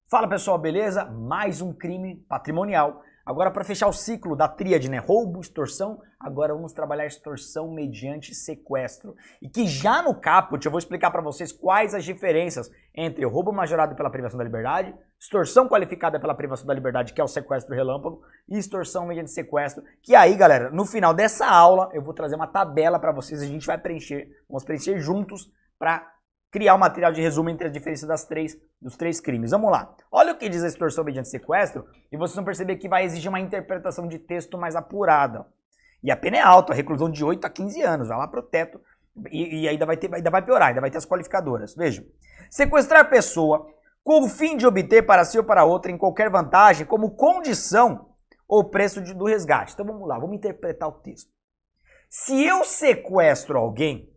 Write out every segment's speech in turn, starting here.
Fala pessoal, beleza? Mais um crime patrimonial. Agora para fechar o ciclo da tríade, né? Roubo, extorsão, agora vamos trabalhar extorsão mediante sequestro. E que já no caput eu vou explicar para vocês quais as diferenças entre o roubo majorado pela privação da liberdade, extorsão qualificada pela privação da liberdade, que é o sequestro relâmpago, e extorsão mediante sequestro, que aí, galera, no final dessa aula eu vou trazer uma tabela para vocês, a gente vai preencher, vamos preencher juntos para criar um material de resumo entre a diferença dos três crimes. Vamos lá. Olha o que diz a extorsão mediante sequestro e vocês vão perceber que vai exigir uma interpretação de texto mais apurada. E a pena é alta, a reclusão de 8 a 15 anos, vai lá pro teto e ainda vai piorar, ainda vai ter as qualificadoras. Vejam. Sequestrar a pessoa com o fim de obter para si ou para outra em qualquer vantagem como condição ou preço do resgate. Então vamos lá, vamos interpretar o texto. Se eu sequestro alguém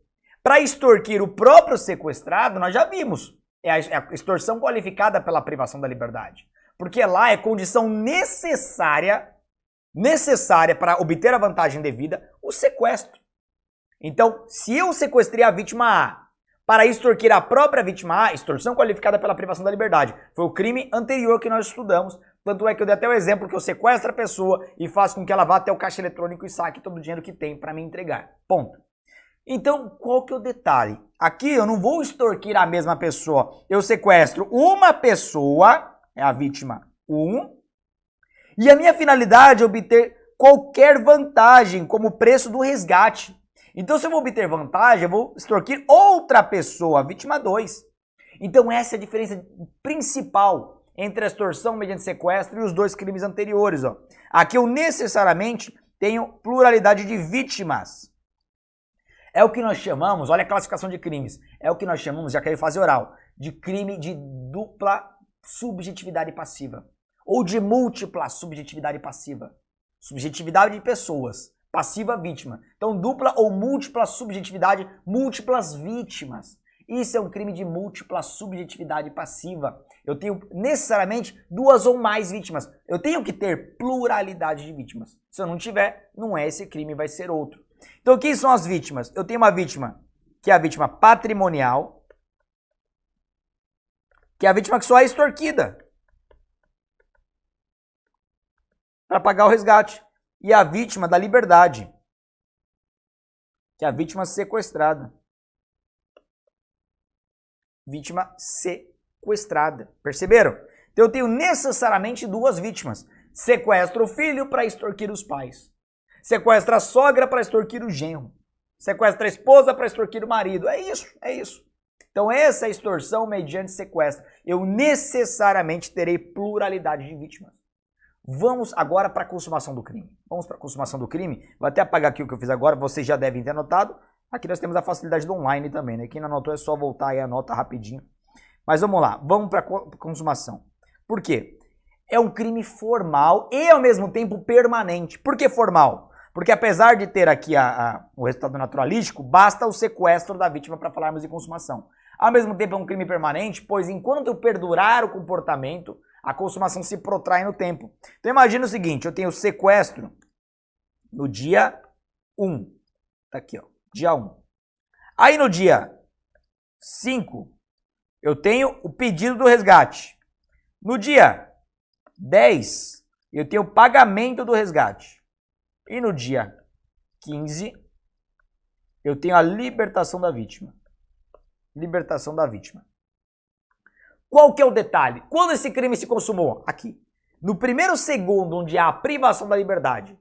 para extorquir o próprio sequestrado, nós já vimos. É a extorsão qualificada pela privação da liberdade. Porque lá é condição necessária para obter a vantagem devida, o sequestro. Então, se eu sequestrei a vítima A para extorquir a própria vítima A, extorsão qualificada pela privação da liberdade. Foi o crime anterior que nós estudamos. Tanto é que eu dei até o exemplo que eu sequestro a pessoa e faço com que ela vá até o caixa eletrônico e saque todo o dinheiro que tem para me entregar. Ponto. Então, qual que é o detalhe? Aqui eu não vou extorquir a mesma pessoa. Eu sequestro uma pessoa, é a vítima 1, e a minha finalidade é obter qualquer vantagem como preço do resgate. Então, se eu vou obter vantagem, eu vou extorquir outra pessoa, a vítima 2. Então, essa é a diferença principal entre a extorsão mediante sequestro e os dois crimes anteriores. Ó. Aqui eu necessariamente tenho pluralidade de vítimas. É o que nós chamamos, olha a classificação de crimes, é o que nós chamamos, já que é fase oral, de crime de dupla subjetividade passiva. Ou de múltipla subjetividade passiva. Subjetividade de pessoas, passiva vítima. Então dupla ou múltipla subjetividade, múltiplas vítimas. Isso é um crime de múltipla subjetividade passiva. Eu tenho necessariamente duas ou mais vítimas. Eu tenho que ter pluralidade de vítimas. Se eu não tiver, não é esse crime, vai ser outro. Então, quem são as vítimas? Eu tenho uma vítima que é a vítima patrimonial, que é a vítima que só é extorquida para pagar o resgate. E a vítima da liberdade, que é a vítima sequestrada. Vítima sequestrada. Perceberam? Então, eu tenho necessariamente duas vítimas. Sequestro o filho para extorquir os pais. Sequestra a sogra para extorquir o genro. Sequestra a esposa para extorquir o marido. É isso, é isso. Então essa é a extorsão mediante sequestro. Eu necessariamente terei pluralidade de vítimas. Vamos agora para a consumação do crime. Vamos para a consumação do crime. Vou até apagar aqui o que eu fiz agora, vocês já devem ter anotado. Aqui nós temos a facilidade do online também, né? Quem não anotou é só voltar e anota rapidinho. Mas vamos lá, vamos para a consumação. Por quê? É um crime formal e ao mesmo tempo permanente. Por que formal? Porque apesar de ter aqui o resultado naturalístico, basta o sequestro da vítima para falarmos de consumação. Ao mesmo tempo é um crime permanente, pois enquanto eu perdurar o comportamento, a consumação se protrai no tempo. Então imagina o seguinte, eu tenho o sequestro no dia 1. Tá aqui, ó, dia 1. Aí no dia 5, eu tenho o pedido do resgate. No dia 10, eu tenho o pagamento do resgate. E no dia 15, eu tenho a libertação da vítima. Libertação da vítima. Qual que é o detalhe? Quando esse crime se consumou? Aqui. No primeiro segundo, onde há a privação da liberdade,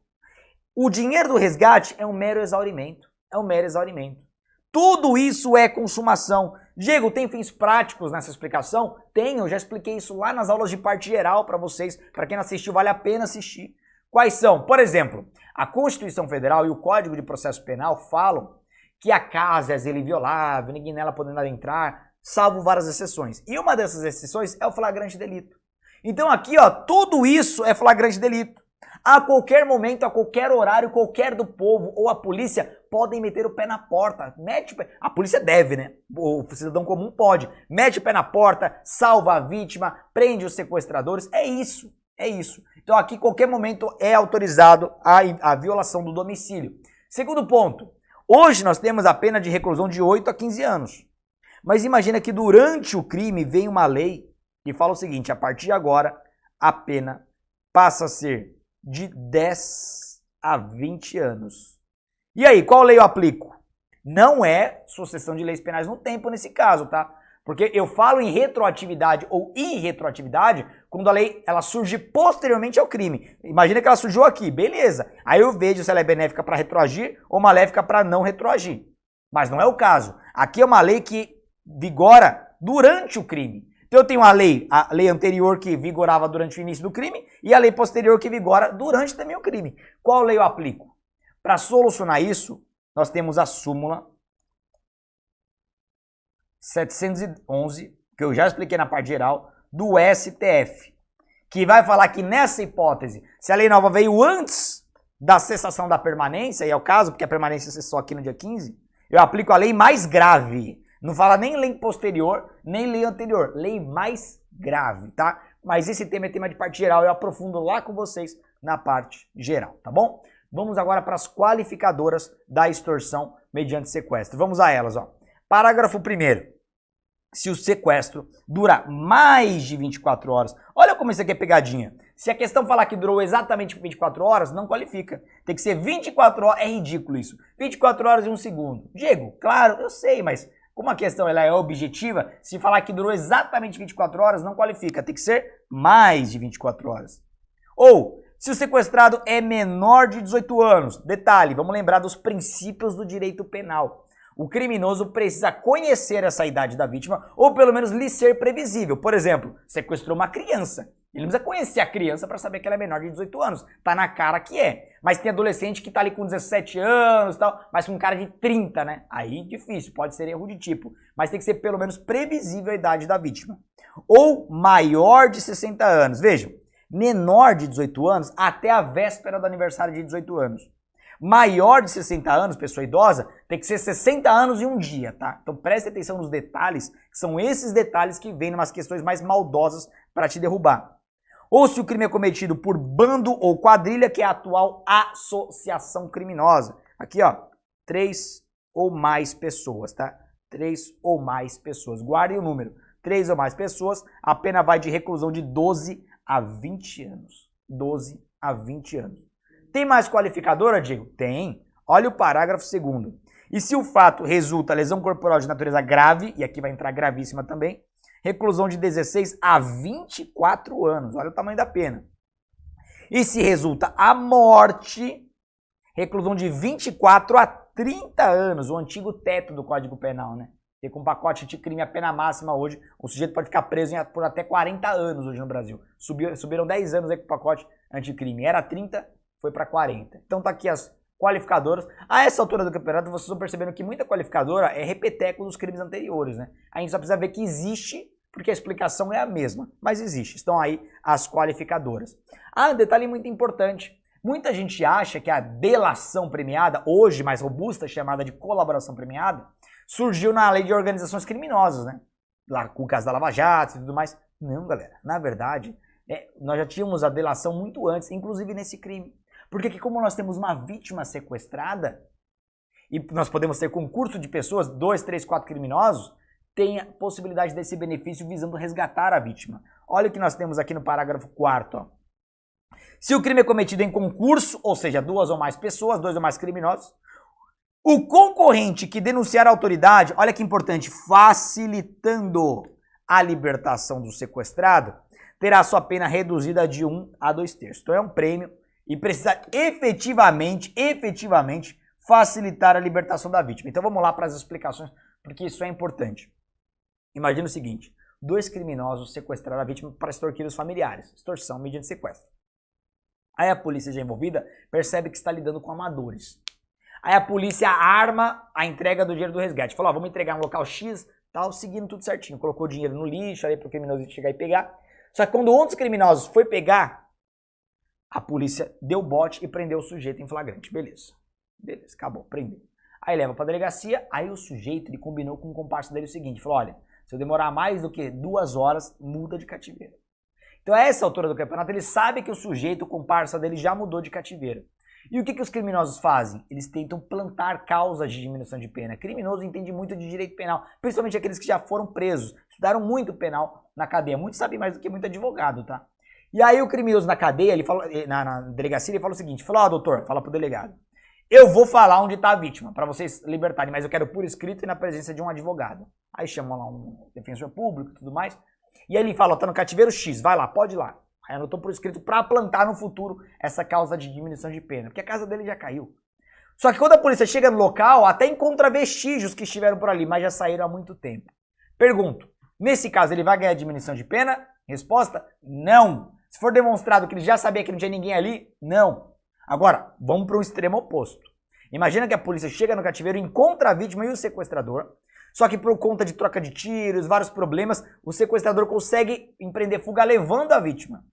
o dinheiro do resgate é um mero exaurimento. É um mero exaurimento. Tudo isso é consumação. Diego, tem fins práticos nessa explicação? Tem, eu já expliquei isso lá nas aulas de parte geral para vocês. Para quem não assistiu, vale a pena assistir. Quais são? Por exemplo, a Constituição Federal e o Código de Processo Penal falam que a casa é inviolável, ninguém nela poderá entrar, salvo várias exceções. E uma dessas exceções é o flagrante delito. Então aqui, ó, tudo isso é flagrante delito. A qualquer momento, a qualquer horário, qualquer do povo ou a polícia podem meter o pé na porta. Mete o pé. A polícia deve, né? O cidadão comum pode. Mete o pé na porta, salva a vítima, prende os sequestradores. É isso. É isso. Então aqui, qualquer momento, é autorizado a violação do domicílio. Segundo ponto. Hoje nós temos a pena de reclusão de 8 a 15 anos. Mas imagina que durante o crime vem uma lei que fala o seguinte: a partir de agora, a pena passa a ser de 10 a 20 anos. E aí, qual lei eu aplico? Não é sucessão de leis penais no tempo nesse caso, tá? Porque eu falo em retroatividade ou irretroatividade quando a lei ela surge posteriormente ao crime. Imagina que ela surgiu aqui, beleza. Aí eu vejo se ela é benéfica para retroagir ou maléfica para não retroagir. Mas não é o caso. Aqui é uma lei que vigora durante o crime. Então eu tenho a lei anterior que vigorava durante o início do crime e a lei posterior que vigora durante também o crime. Qual lei eu aplico? Para solucionar isso, nós temos a súmula 711, que eu já expliquei na parte geral, do STF, que vai falar que nessa hipótese, se a lei nova veio antes da cessação da permanência, e é o caso, porque a permanência cessou aqui no dia 15, eu aplico a lei mais grave. Não fala nem lei posterior, nem lei anterior, lei mais grave, tá? Mas esse tema é tema de parte geral, eu aprofundo lá com vocês na parte geral, tá bom? Vamos agora para as qualificadoras da extorsão mediante sequestro. Vamos a elas, ó. Parágrafo 1º. Se o sequestro dura mais de 24 horas, olha como isso aqui é pegadinha. Se a questão falar que durou exatamente 24 horas, não qualifica. Tem que ser 24 horas, é ridículo isso. 24 horas e 1 segundo. Diego, claro, eu sei, mas como a questão ela é objetiva, se falar que durou exatamente 24 horas, não qualifica. Tem que ser mais de 24 horas. Ou, se o sequestrado é menor de 18 anos, detalhe, vamos lembrar dos princípios do direito penal. O criminoso precisa conhecer essa idade da vítima ou pelo menos lhe ser previsível. Por exemplo, sequestrou uma criança. Ele não precisa conhecer a criança para saber que ela é menor de 18 anos. Tá na cara que é. Mas tem adolescente que tá ali com 17 anos e tal, mas com cara de 30, né? Aí difícil, pode ser erro de tipo. Mas tem que ser pelo menos previsível a idade da vítima. Ou maior de 60 anos. Vejam, menor de 18 anos até a véspera do aniversário de 18 anos. Maior de 60 anos, pessoa idosa, tem que ser 60 anos e um dia, tá? Então preste atenção nos detalhes, que são esses detalhes que vêm em umas questões mais maldosas para te derrubar. Ou se o crime é cometido por bando ou quadrilha, que é a atual associação criminosa. Aqui, ó, 3 ou mais pessoas, tá? 3 ou mais pessoas. Guardem o número. 3 ou mais pessoas, a pena vai de reclusão de 12 a 20 anos. 12 a 20 anos. Tem mais qualificadora, Diego? Tem. Olha o parágrafo 2º. E se o fato resulta lesão corporal de natureza grave, e aqui vai entrar gravíssima também, reclusão de 16 a 24 anos. Olha o tamanho da pena. E se resulta a morte, reclusão de 24 a 30 anos, o antigo teto do Código Penal, né? Porque com pacote de crime a pena máxima hoje, o sujeito pode ficar preso por até 40 anos hoje no Brasil. Subiram 10 anos aí com o pacote anticrime. Era 30, foi para 40. Então tá aqui as qualificadoras. A essa altura do campeonato, vocês estão percebendo que muita qualificadora é repeteco dos crimes anteriores, né? A gente só precisa ver que existe, porque a explicação é a mesma, mas existe. Estão aí as qualificadoras. Ah, um detalhe muito importante. Muita gente acha que a delação premiada, hoje mais robusta, chamada de colaboração premiada, surgiu na lei de organizações criminosas, né? Lá com o caso da Lava Jato e tudo mais. Não, galera. Na verdade, nós já tínhamos a delação muito antes, inclusive nesse crime. Porque aqui, como nós temos uma vítima sequestrada, e nós podemos ter concurso de pessoas, 2, 3, 4 criminosos, tem a possibilidade desse benefício visando resgatar a vítima. Olha o que nós temos aqui no parágrafo 4º, ó. Se o crime é cometido em concurso, ou seja, 2 ou mais pessoas, 2 ou mais criminosos, o concorrente que denunciar a autoridade, olha que importante, facilitando a libertação do sequestrado, terá sua pena reduzida de 1 a 2/3. Então é um prêmio e precisa efetivamente facilitar a libertação da vítima. Então vamos lá para as explicações, porque isso é importante. Imagina o seguinte, 2 criminosos sequestraram a vítima para extorquir os familiares, extorsão mediante sequestro. Aí a polícia já envolvida percebe que está lidando com amadores. Aí a polícia arma a entrega do dinheiro do resgate. Falou, ó, vamos entregar no local X, tal, seguindo tudo certinho. Colocou o dinheiro no lixo aí para o criminoso chegar e pegar. Só que quando um dos criminosos foi pegar, a polícia deu bote e prendeu o sujeito em flagrante. Beleza, acabou, prendeu. Aí leva para a delegacia, aí o sujeito ele combinou com o comparsa dele o seguinte, falou, olha, se eu demorar mais do que 2 horas, muda de cativeiro. Então a essa altura do campeonato ele sabe que o sujeito, o comparsa dele já mudou de cativeiro. E o que os criminosos fazem? Eles tentam plantar causas de diminuição de pena. Criminoso entende muito de direito penal, principalmente aqueles que já foram presos, estudaram muito penal na cadeia. Muitos sabem mais do que muito advogado, tá? E aí o criminoso na cadeia, ele fala, na delegacia, ele fala o seguinte, fala, doutor, fala pro delegado, eu vou falar onde tá a vítima, para vocês libertarem, mas eu quero por escrito e na presença de um advogado. Aí chamam lá um defensor público e tudo mais, e aí ele fala, tá no cativeiro X, vai lá, pode ir lá. Aí anotou por escrito para plantar no futuro essa causa de diminuição de pena, porque a casa dele já caiu. Só que quando a polícia chega no local, até encontra vestígios que estiveram por ali, mas já saíram há muito tempo. Pergunto, nesse caso ele vai ganhar diminuição de pena? Resposta, não. Se for demonstrado que ele já sabia que não tinha ninguém ali, não. Agora, vamos para o extremo oposto. Imagina que a polícia chega no cativeiro, encontra a vítima e o sequestrador, só que por conta de troca de tiros, vários problemas, o sequestrador consegue empreender fuga levando a vítima.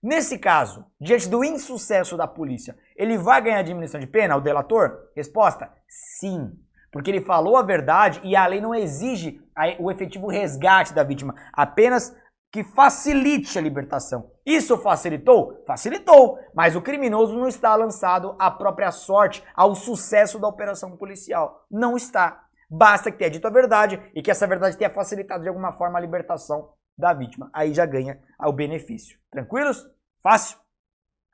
Nesse caso, diante do insucesso da polícia, ele vai ganhar diminuição de pena, o delator? Resposta, sim. Porque ele falou a verdade e a lei não exige o efetivo resgate da vítima, apenas que facilite a libertação. Isso facilitou? Facilitou, mas o criminoso não está lançado à própria sorte, ao sucesso da operação policial. Não está. Basta que tenha dito a verdade e que essa verdade tenha facilitado de alguma forma a libertação da vítima. Aí já ganha o benefício. Tranquilos? Fácil?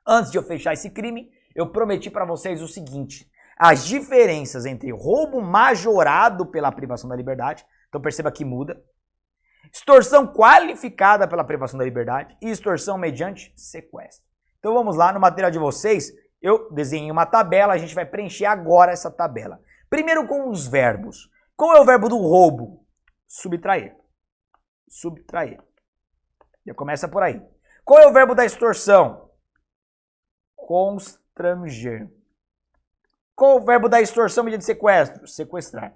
Antes de eu fechar esse crime, eu prometi para vocês o seguinte. As diferenças entre roubo majorado pela privação da liberdade, então perceba que muda, extorsão qualificada pela privação da liberdade e extorsão mediante sequestro. Então vamos lá, no material de vocês, eu desenhei uma tabela, a gente vai preencher agora essa tabela. Primeiro com os verbos. Qual é o verbo do roubo? Subtrair. Subtrair. Já começa por aí. Qual é o verbo da extorsão? Constranger. Qual é o verbo da extorsão mediante sequestro? Sequestrar.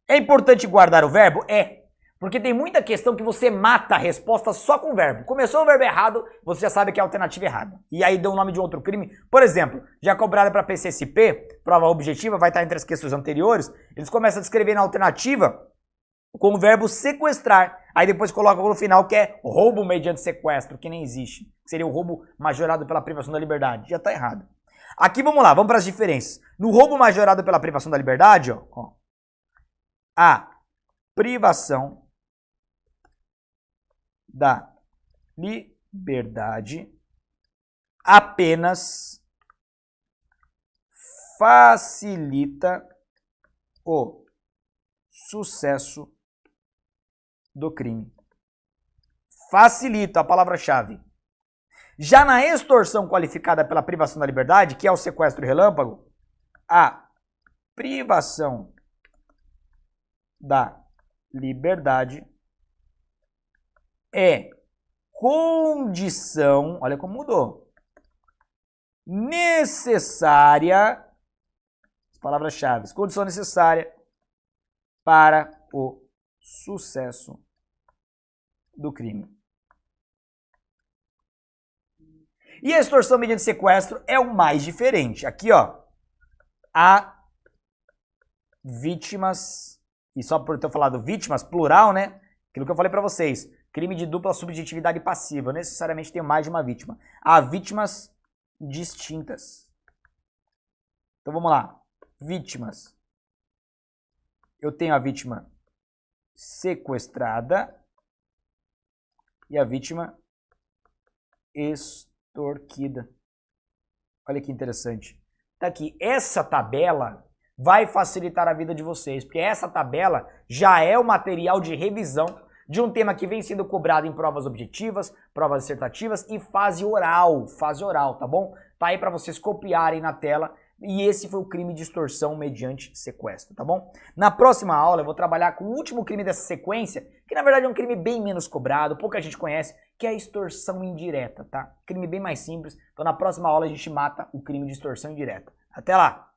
É importante guardar o verbo? É. Porque tem muita questão que você mata a resposta só com o verbo. Começou o verbo errado, você já sabe que é a alternativa errada. E aí deu o nome de outro crime. Por exemplo, já cobrado para PCSP, prova objetiva, vai estar entre as questões anteriores, eles começam a descrever na alternativa com o verbo sequestrar. Aí depois colocam no final que é roubo mediante sequestro, que nem existe. Seria o roubo majorado pela privação da liberdade. Já está errado. Aqui vamos lá, vamos para as diferenças. No roubo majorado pela privação da liberdade, ó, a privação da liberdade apenas facilita o sucesso do crime. Facilita a palavra-chave. Já na extorsão qualificada pela privação da liberdade, que é o sequestro relâmpago, a privação da liberdade é condição, olha como mudou, necessária, as palavras-chave, condição necessária para o sucesso do crime. E a extorsão mediante sequestro é o mais diferente. Aqui, ó, há vítimas, e só por ter falado vítimas, plural, né? Aquilo que eu falei pra vocês, crime de dupla subjetividade passiva, necessariamente tem mais de uma vítima. Há vítimas distintas. Então vamos lá, vítimas. Eu tenho a vítima sequestrada e a vítima extorquida. Olha que interessante. Tá aqui, essa tabela vai facilitar a vida de vocês, porque essa tabela já é o material de revisão de um tema que vem sendo cobrado em provas objetivas, provas dissertativas e fase oral, tá bom? Tá aí para vocês copiarem na tela. E esse foi o crime de extorsão mediante sequestro, tá bom? Na próxima aula eu vou trabalhar com o último crime dessa sequência, que na verdade é um crime bem menos cobrado, pouca gente conhece, que é a extorsão indireta, tá? Crime bem mais simples. Então na próxima aula a gente mata o crime de extorsão indireta. Até lá!